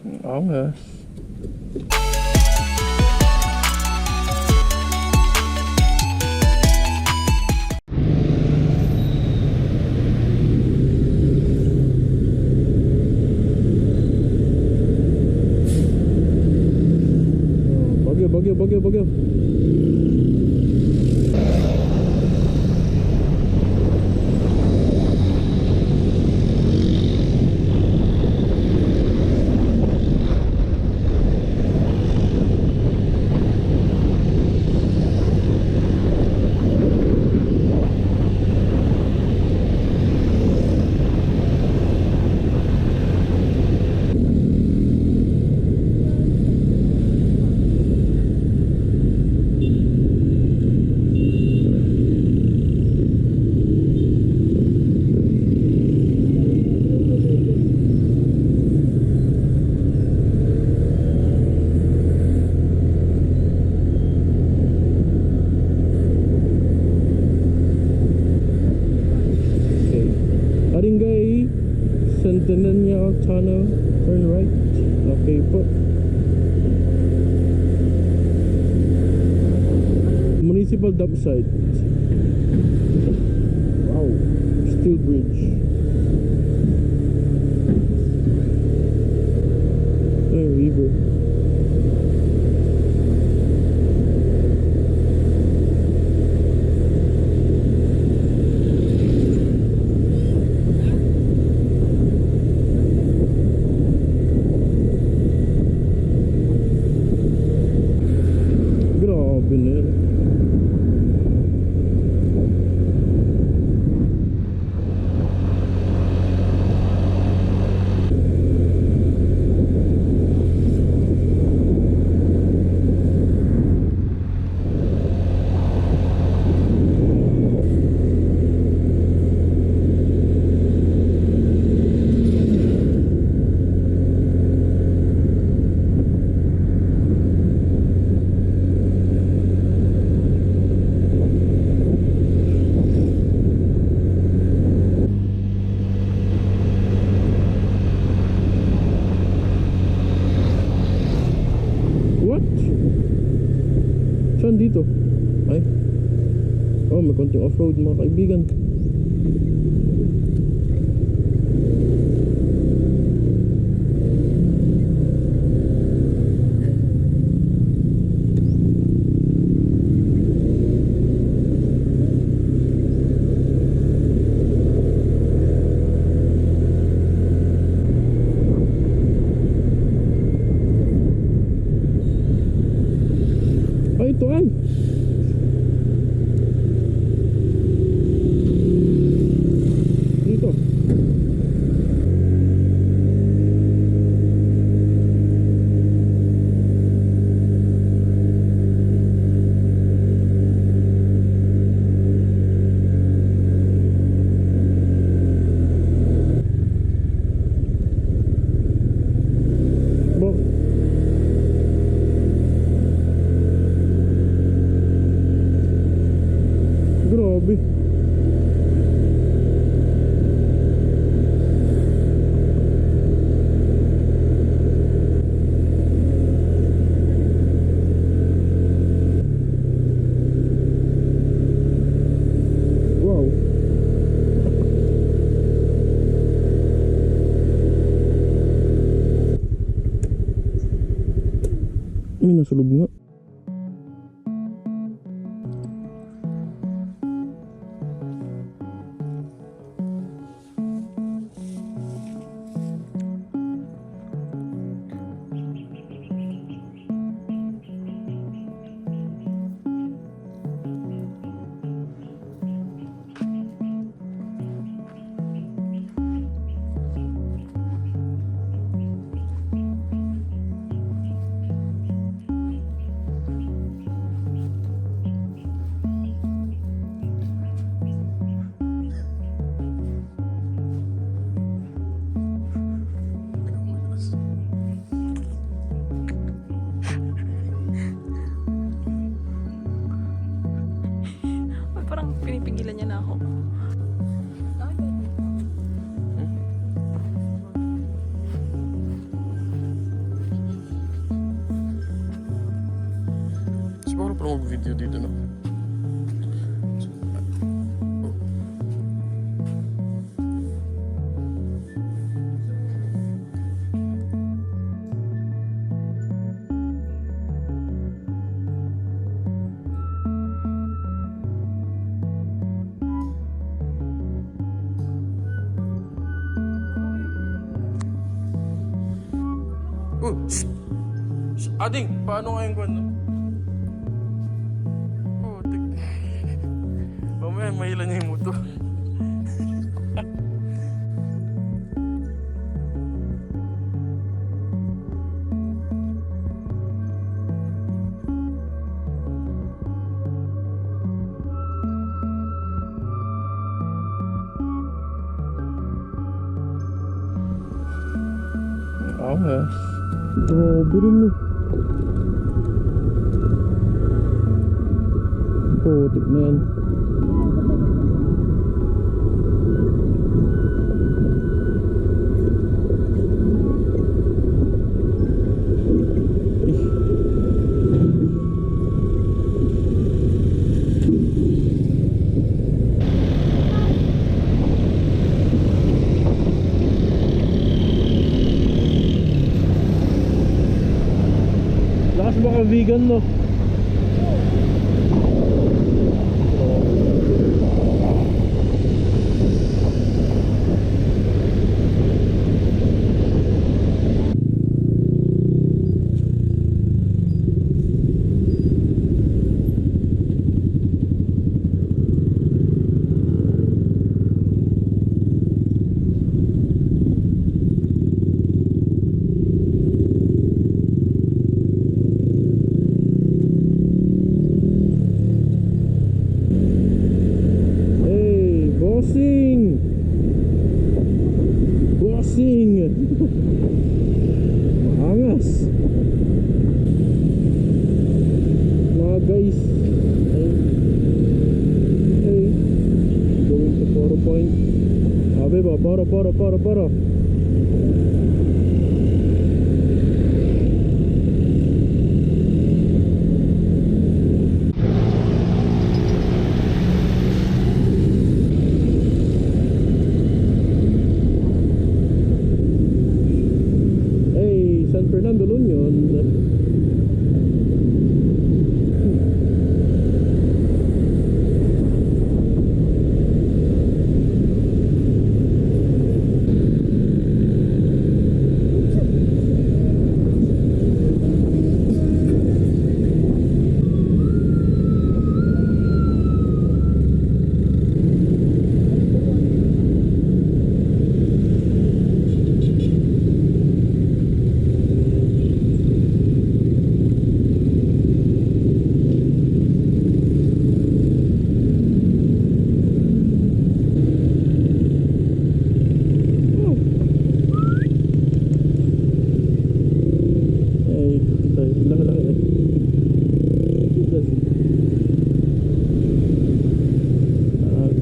Oo nga. Bagyo. Haringay Centennial Tunnel, turn right. Okay po. Municipal dump site. Wow, steel bridge. Ay, river. Grabe na yan. What? Saan dito? Ay. Oh, may konting off-road mga kaibigan. Ay, ito ay. Dito. Bo. Grabe. Wow. May nasa loob nga. Ano mag-video dito, no? Shh! Shh! Ading, paano ngayon ko, no? Mamaya mahilan niya yung motor. Angas. Grabe rin mo. Putik na yan. Lakas baka vegan, no? Bossing! Maangas! Mga guys, ay going to Poro Point. Sabi ba, Poro. San Fernando, Union.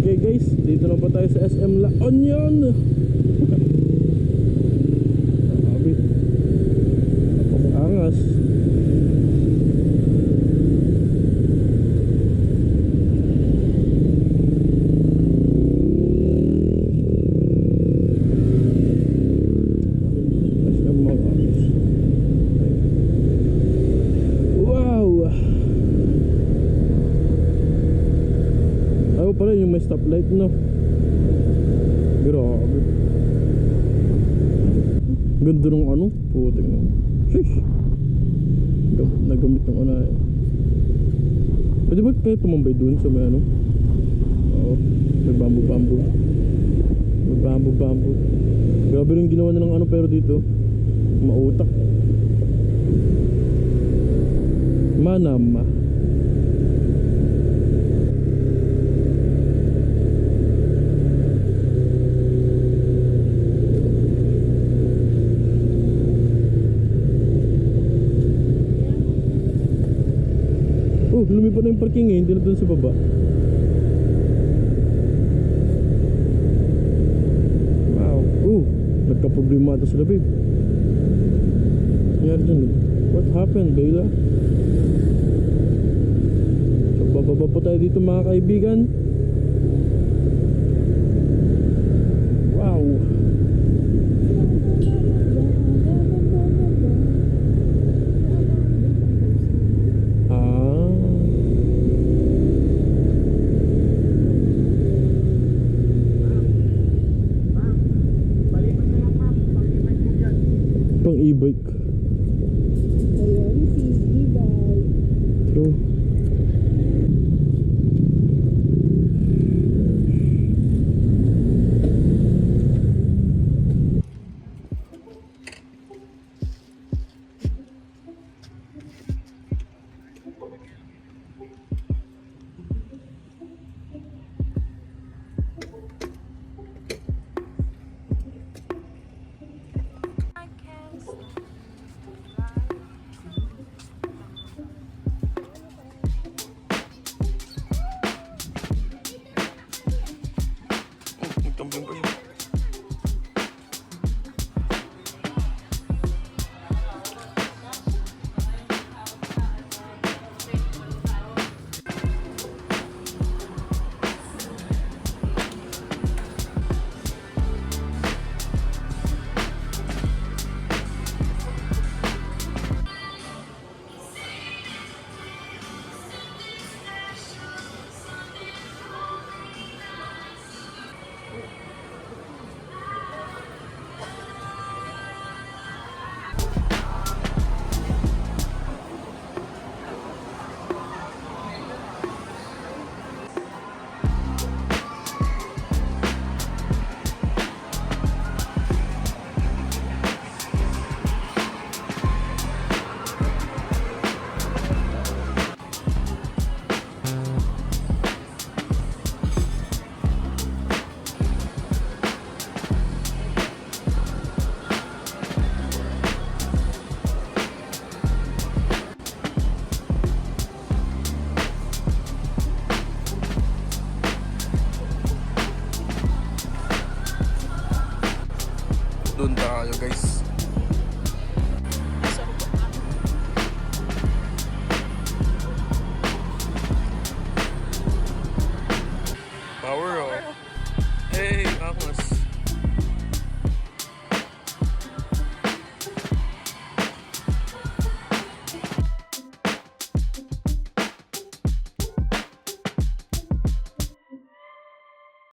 Okay guys, dito lang po tayo sa SM La Union. Angas. Ayaw pala yung may stoplight, no? Grabe. Ganda nung ano? Putik na. Sheesh. Nagamit ng ano eh. Pwede ba kayo tumambay dun sa may ano? Oo. May bamboo. May bamboo. Grabe rin ginawa na ng ano pero dito. Mautak. Manama. Lumipad na yung parking eh, hindi na dun sa baba. Wow. Nagka-problema ito sila, babe. Nangyari dyan eh. What happened, Bella? Baba po tayo dito mga kaibigan. Wow. Pang e-bike. Ayun, si e-bike. True. Nagtumbling pa yun. Doon tayo guys.